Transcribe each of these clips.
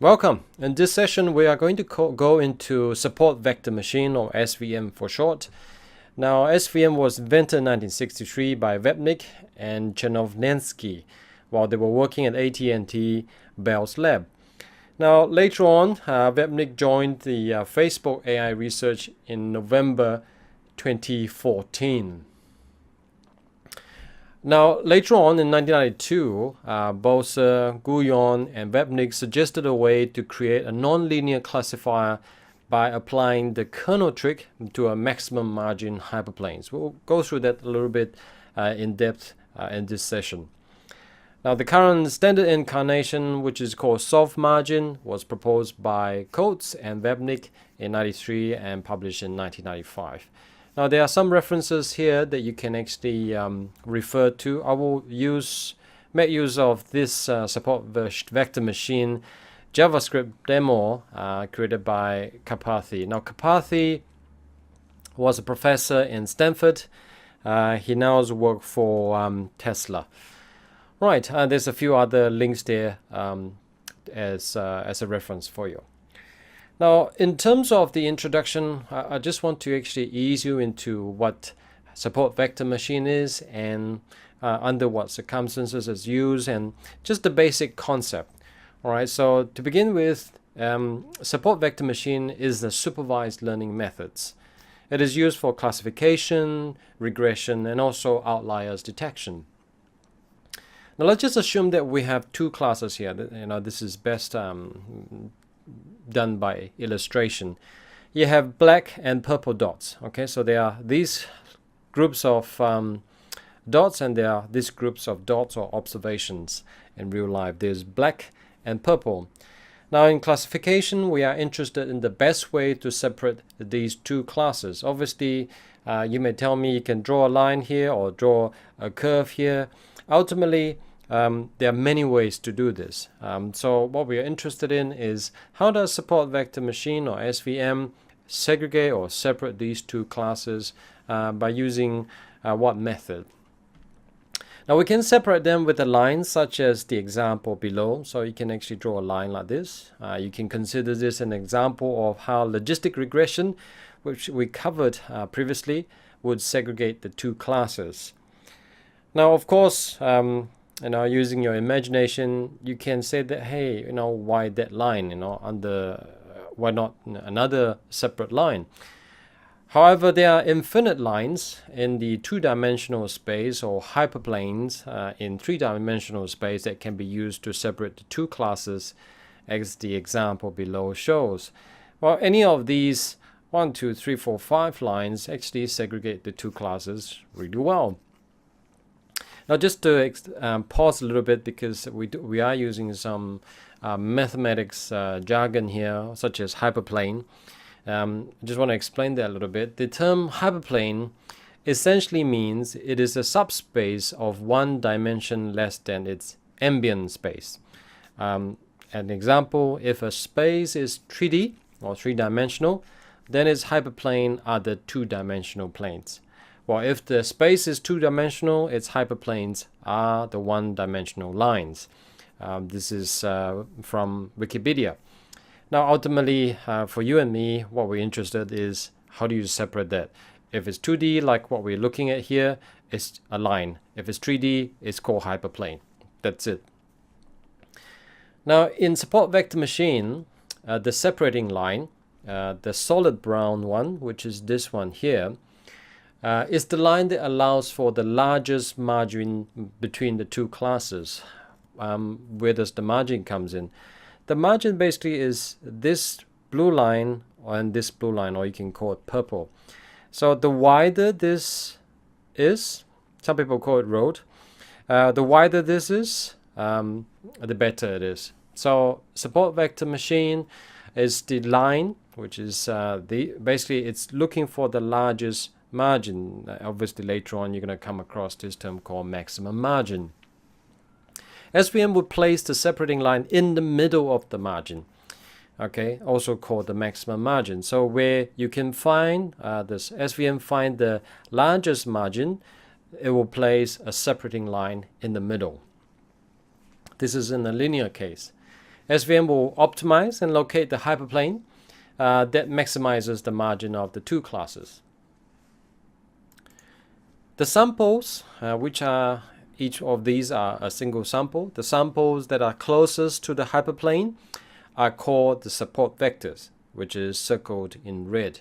Welcome. In this session, we are going to go into support vector machine, or SVM for short. Now, SVM was invented in 1963 by Vepnik and Chernovnensky while they were working at AT&T Bell's lab. Now, later on, Vepnik joined the Facebook AI research in November 2014. Now, later on in 1992, Boser, Guyon, and Vepnik suggested a way to create a nonlinear classifier by applying the kernel trick to a maximum margin hyperplanes. We'll go through that a little bit in depth in this session. Now, the current standard incarnation, which is called soft margin, was proposed by Coates and Vepnik in 1993 and published in 1995. Now, there are some references here that you can actually refer to. I will make use of this support vector machine JavaScript demo created by Karpathy. Now, Karpathy was a professor in Stanford. He now works for Tesla. Right, there's a few other links there as a reference for you. Now, in terms of the introduction, I just want to actually ease you into what support vector machine is and under what circumstances it's used and just the basic concept. All right, so to begin with, support vector machine is the supervised learning methods. It is used for classification, regression, and also outliers detection. Now, let's just assume that we have two classes here. This is best done by illustration. You have black and purple dots. Okay, so there are these groups of dots, and there are these groups of dots or observations in real life. There's black and purple. Now, in classification, we are interested in the best way to separate these two classes. Obviously, you may tell me you can draw a line here or draw a curve here. Ultimately, there are many ways to do this. So what we are interested in is how does support vector machine, or SVM, segregate or separate these two classes by using what method? Now, we can separate them with a line such as the example below. So you can actually draw a line like this. You can consider this an example of how logistic regression, which we covered previously, would segregate the two classes. Now, of course, using your imagination, you can say that, hey, why that line? Why not another separate line? However, there are infinite lines in the two-dimensional space, or hyperplanes in three-dimensional space, that can be used to separate the two classes, as the example below shows. Well, any of these 1, 2, 3, 4, 5 lines actually segregate the two classes really well. Now, just to pause a little bit, because we are using some mathematics jargon here, such as hyperplane. I just want to explain that a little bit. The term hyperplane essentially means it is a subspace of one dimension less than its ambient space. An example, if a space is 3D or three-dimensional, then its hyperplane are the two-dimensional planes. Well, if the space is two-dimensional, its hyperplanes are the one-dimensional lines. This is from Wikipedia. Now, ultimately, for you and me, what we're interested is how do you separate that? If it's 2D, like what we're looking at here, it's a line. If it's 3D, it's called hyperplane. That's it. Now, in support vector machine, the separating line, the solid brown one, which is this one here, is the line that allows for the largest margin between the two classes. Where does the margin comes in? The margin basically is this blue line and this blue line, or you can call it purple. So the wider this is, some people call it road, the wider this is, the better it is. So support vector machine is the line, which is basically it's looking for the largest margin. Obviously, later on, you're going to come across this term called maximum margin. SVM would place the separating line in the middle of the margin, okay, also called the maximum margin. So where you can find this SVM find the largest margin, it will place a separating line in the middle. This is in a linear case. SVM will optimize and locate the hyperplane that maximizes the margin of the two classes. The samples, which are each of these are a single sample. The samples that are closest to the hyperplane are called the support vectors, which is circled in red.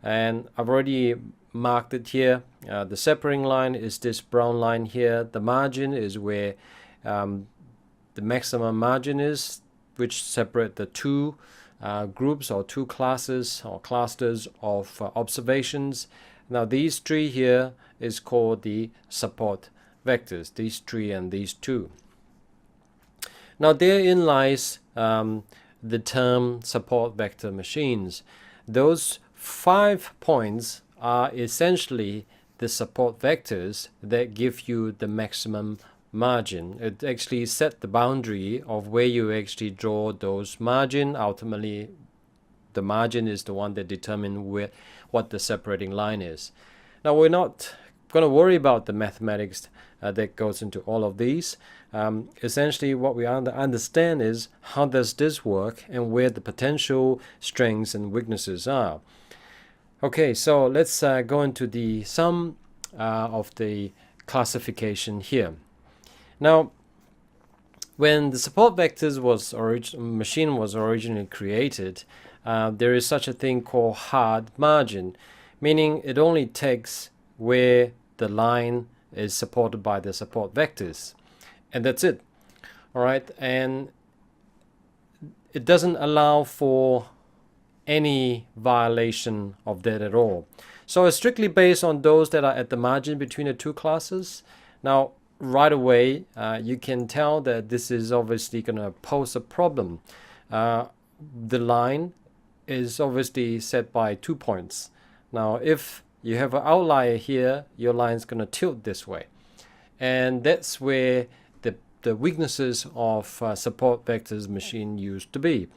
And I've already marked it here. The separating line is this brown line here. The margin is where the maximum margin is, which separate the two groups or two classes or clusters of observations. Now these three here is called the support vectors, these three and these two. Now therein lies the term support vector machines. Those 5 points are essentially the support vectors that give you the maximum margin. It actually set the boundary of where you actually draw those margin. Ultimately, the margin is the one that determines what the separating line is. Now we're not going to worry about the mathematics that goes into all of these. Essentially what we understand is how does this work and where the potential strengths and weaknesses are. Okay, so let's go into some of the classification here. Now, when the support vectors machine was originally created, there is such a thing called hard margin, meaning it only takes where the line is supported by the support vectors, and that's it. All right, and it doesn't allow for any violation of that at all. So it's strictly based on those that are at the margin between the two classes. Now, right away, you can tell that this is obviously going to pose a problem. The line is obviously set by 2 points. Now, if you have an outlier here, your line is going to tilt this way. And that's where the weaknesses of support vectors machine used to be.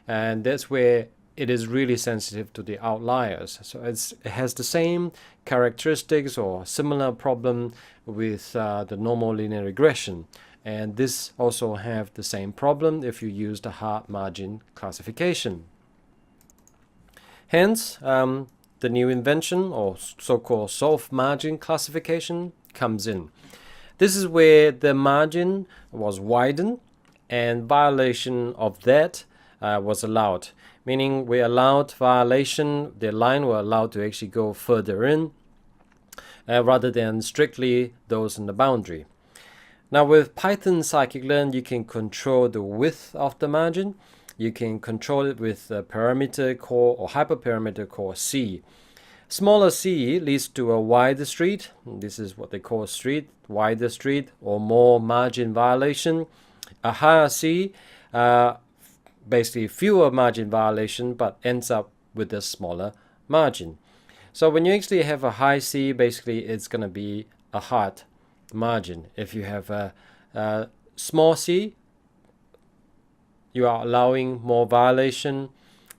And that's where it is really sensitive to the outliers. So it has the same characteristics or similar problem with the normal linear regression. And this also have the same problem if you use the hard margin classification. Hence, the new invention or so-called soft margin classification comes in. This is where the margin was widened and violation of that was allowed. Meaning we allowed violation, the line were allowed to actually go further in rather than strictly those in the boundary. Now with Python scikit-learn, you can control the width of the margin. You can control it with a parameter called or hyperparameter called C. Smaller C leads to a wider street. This is what they call street, wider street or more margin violation. A higher C, basically fewer margin violation, but ends up with a smaller margin. So when you actually have a high C, basically it's going to be a hard margin. If you have a small C, you are allowing more violation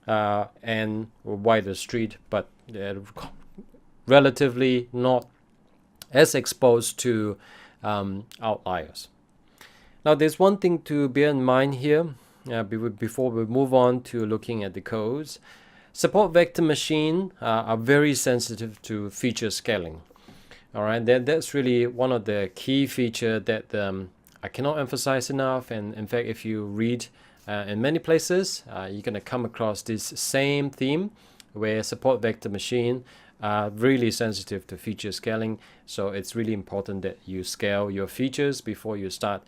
and a wider street, but relatively not as exposed to outliers. Now there's one thing to bear in mind here before we move on to looking at the codes. Support vector machine are very sensitive to feature scaling. All right, that's really one of the key feature that I cannot emphasize enough. And in fact, if you read in many places, you're going to come across this same theme where support vector machine are really sensitive to feature scaling. So it's really important that you scale your features before you start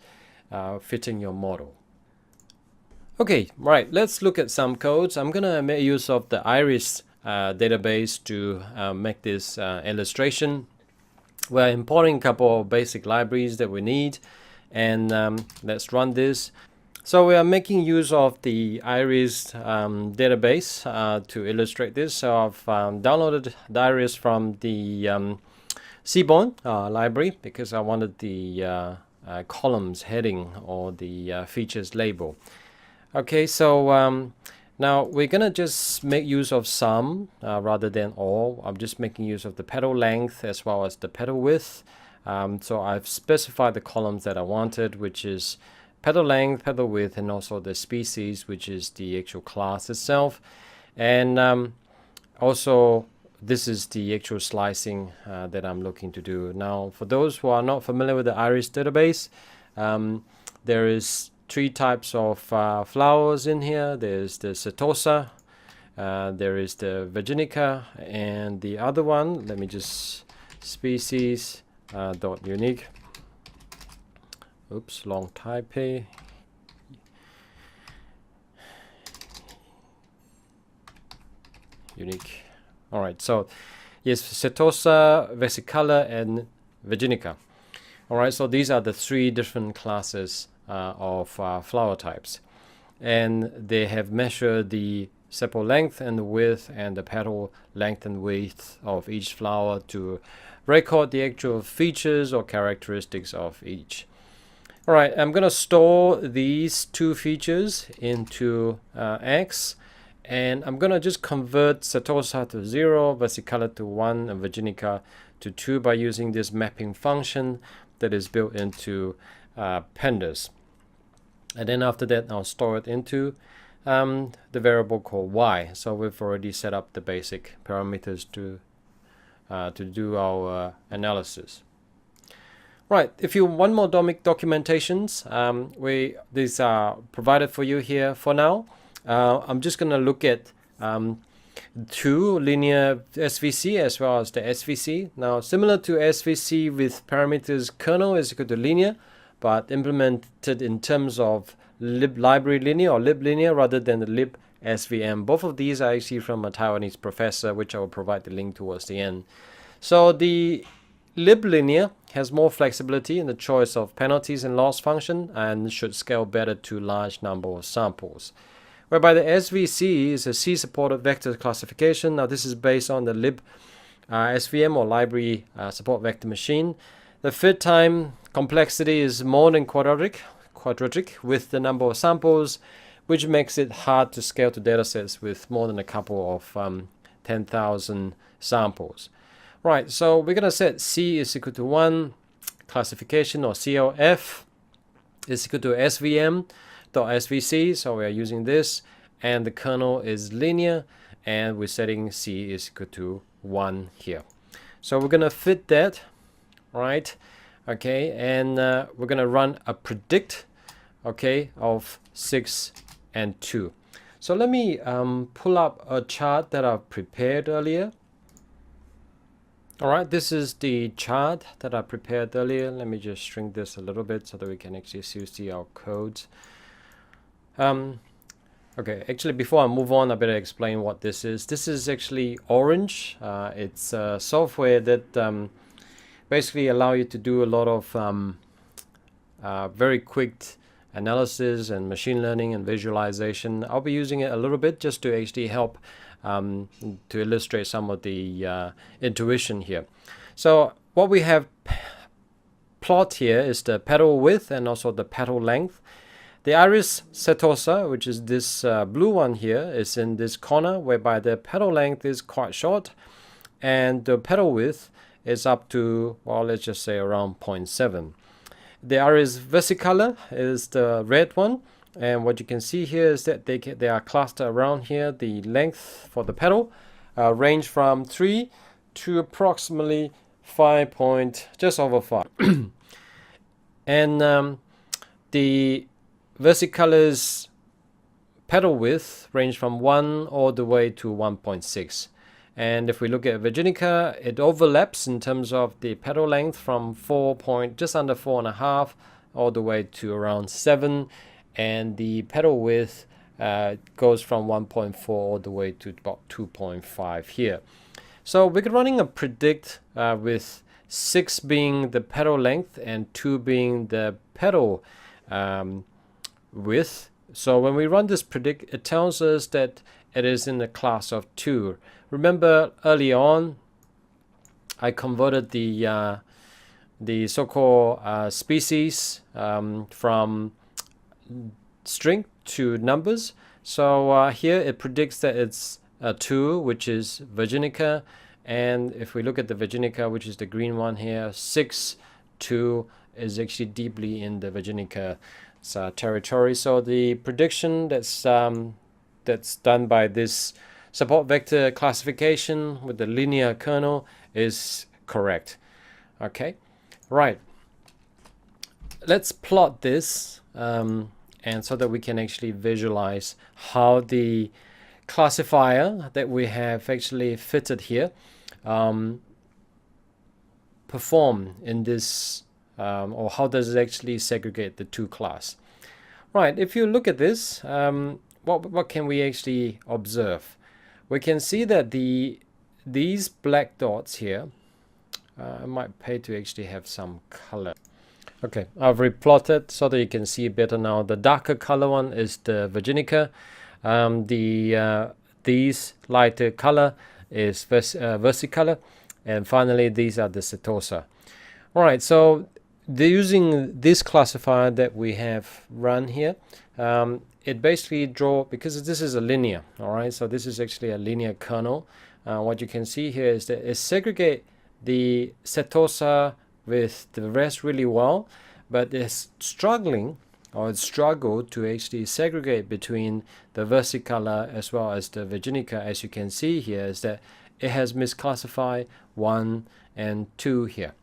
fitting your model. Okay, right, let's look at some codes. I'm going to make use of the Iris database to make this illustration. We're importing a couple of basic libraries that we need, and let's run this. So we are making use of the Iris database to illustrate this. So I've downloaded the Iris from the Seaborn library because I wanted the columns heading or the features label. Okay, so now we're gonna just make use of some rather than all. I'm just making use of the petal length as well as the petal width. So I've specified the columns that I wanted, which is petal length, petal width, and also the species, which is the actual class itself. And also, this is the actual slicing that I'm looking to do. Now, for those who are not familiar with the iris database, there is 3 types of flowers in here. There's the setosa, there is the virginica, and the other one, let me just, species dot unique. Oops, long type. Unique. All right, so yes, setosa, versicolor, and virginica. All right, so these are the 3 different classes of flower types, and they have measured the sepal length and the width and the petal length and width of each flower to record the actual features or characteristics of each. All right, I'm going to store these 2 features into X, and I'm going to just convert setosa to 0, versicolor to 1, and virginica to 2 by using this mapping function that is built into pandas. And then after that, I'll store it into the variable called y. So we've already set up the basic parameters to do our analysis. Right, if you want more documentations, these are provided for you here for now. I'm just going to look at 2 linear SVC as well as the SVC. Now, similar to SVC with parameters kernel is equal to linear, but implemented in terms of lib library linear or lib linear rather than the lib SVM. Both of these are actually from a Taiwanese professor, which I will provide the link towards the end. So the lib linear has more flexibility in the choice of penalties and loss function and should scale better to large number of samples. Whereby the SVC is a C-supported vector classification. Now this is based on the lib SVM or library support vector machine. The fit time complexity is more than quadratic with the number of samples, which makes it hard to scale to datasets with more than a couple of 10,000 samples. Right, so we're going to set C is equal to 1, classification or CLF is equal to SVM.SVC, so we are using this, and the kernel is linear, and we're setting C is equal to 1 here. So we're going to fit that, right? Okay, and we're going to run a predict, okay, of 6 and 2. So let me pull up a chart that I've prepared earlier. All right, this is the chart that I prepared earlier. Let me just shrink this a little bit so that we can actually see our codes. Okay, actually before I move on, I better explain what this is. This is actually Orange. It's a software that basically allow you to do a lot of very quick analysis and machine learning and visualization. I'll be using it a little bit just to actually help to illustrate some of the intuition here. So what we have plot here is the petal width and also the petal length. The iris setosa, which is this blue one here, is in this corner, whereby the petal length is quite short and the petal width is up to, well, let's just say around 0.7. The iris versicolor is the red one, and what you can see here is that they are clustered around here. The length for the petal range from 3 to approximately 5 just over 5. And the versicolor's petal width range from 1 all the way to 1.6. And if we look at virginica, it overlaps in terms of the petal length from just under 4.5 all the way to around 7, and the petal width goes from 1.4 all the way to about 2.5 here. So we're running a predict with 6 being the petal length and 2 being the petal width. So when we run this predict, it tells us that it is in the class of 2. Remember early on, I converted the so-called species from string to numbers. So here it predicts that it's 2, which is virginica. And if we look at the virginica, which is the green one here, 6, 2 is actually deeply in the virginica territory. So the prediction that's done by this support vector classification with the linear kernel is correct. Okay, right. Let's plot this, and so that we can actually visualize how the classifier that we have actually fitted here perform in this, or how does it actually segregate the two class. Right, if you look at this, what can we actually observe? We can see that these black dots here, I might pay to actually have some color. Okay, I've replotted so that you can see better now. The darker color one is the Virginica. These lighter color is versicolor, and finally these are the setosa. All right, so using this classifier that we have run here, it basically because this is a linear. All right, so this is actually a linear kernel. What you can see here is that it segregate the setosa with the rest really well, but it's struggling, or it's struggled to actually segregate between the versicolor as well as the Virginica. As you can see here, is that it has misclassified 1 and 2 here.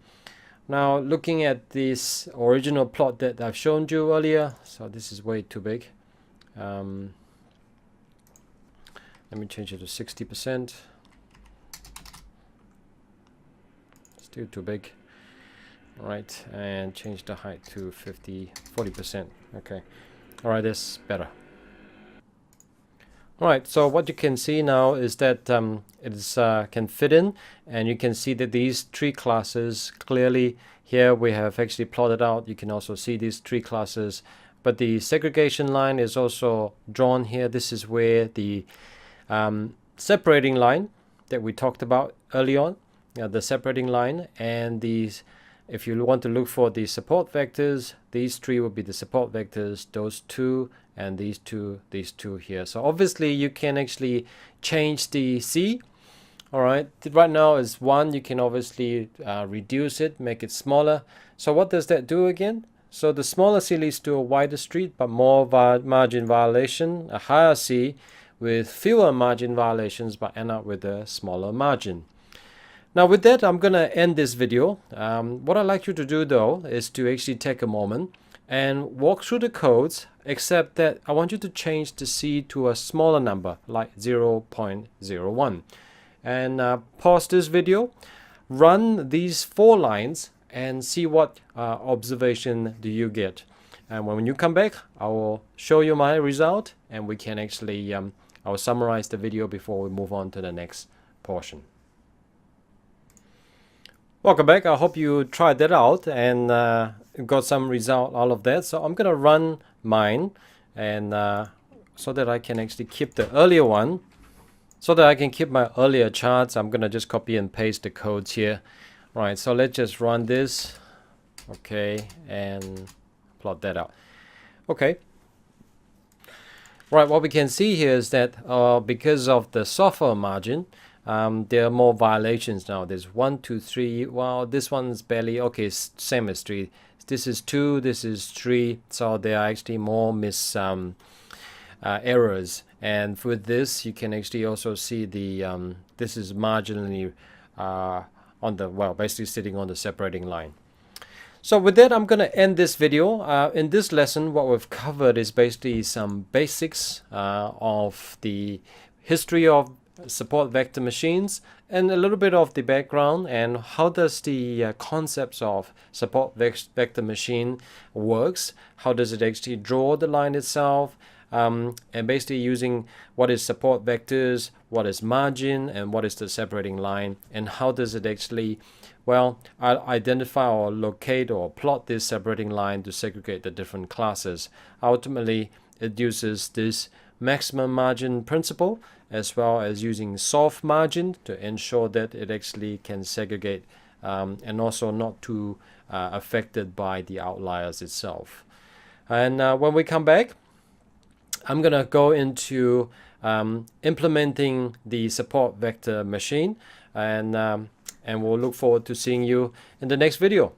Now looking at this original plot that I've shown you earlier, so this is way too big. Let me change it to 60%. Still too big. All right, and change the height to 40%. Okay, all right, that's better. All right, so what you can see now is that it can fit in, and you can see that these three classes clearly here we have actually plotted out. You can also see these three classes, but the segregation line is also drawn here. This is where the separating line that we talked about early on, the separating line, and these. If you want to look for the support vectors, these three will be the support vectors, those two, and these two here. So obviously you can actually change the C. All right, right now is 1. You can obviously reduce it, make it smaller. So what does that do again? So the smaller C leads to a wider street, but more margin violation. A higher C with fewer margin violations, but end up with a smaller margin. Now with that, I'm going to end this video. What I'd like you to do though is to actually take a moment and walk through the codes, except that I want you to change the C to a smaller number like 0.01. And pause this video, run these 4 lines and see what observation do you get. And when you come back, I will show you my result, and we can actually, I will summarize the video before we move on to the next portion. Welcome back. I hope you tried that out and got some result out of that. So I'm going to run mine, and so that I can actually keep the earlier one, so that I can keep my earlier charts. I'm going to just copy and paste the codes here. Right, so let's just run this. Okay, and plot that out. Okay. Right, what we can see here is that because of the software margin, there are more violations now. There's 1, 2, 3. Well, this one's barely okay. Same as 3. This is 2. This is 3. So there are actually more errors. And with this, you can actually also see the this is marginally on the basically sitting on the separating line. So with that, I'm going to end this video. In this lesson, what we've covered is basically some basics of the history of support vector machines, and a little bit of the background and how does the concepts of support vector machine works, how does it actually draw the line itself, and basically using what is support vectors, what is margin, and what is the separating line, and how does it actually identify or locate or plot this separating line to segregate the different classes. Ultimately, it uses this maximum margin principle, as well as using soft margin to ensure that it actually can segregate and also not too affected by the outliers itself. And when we come back, I'm going to go into implementing the support vector machine, and we'll look forward to seeing you in the next video.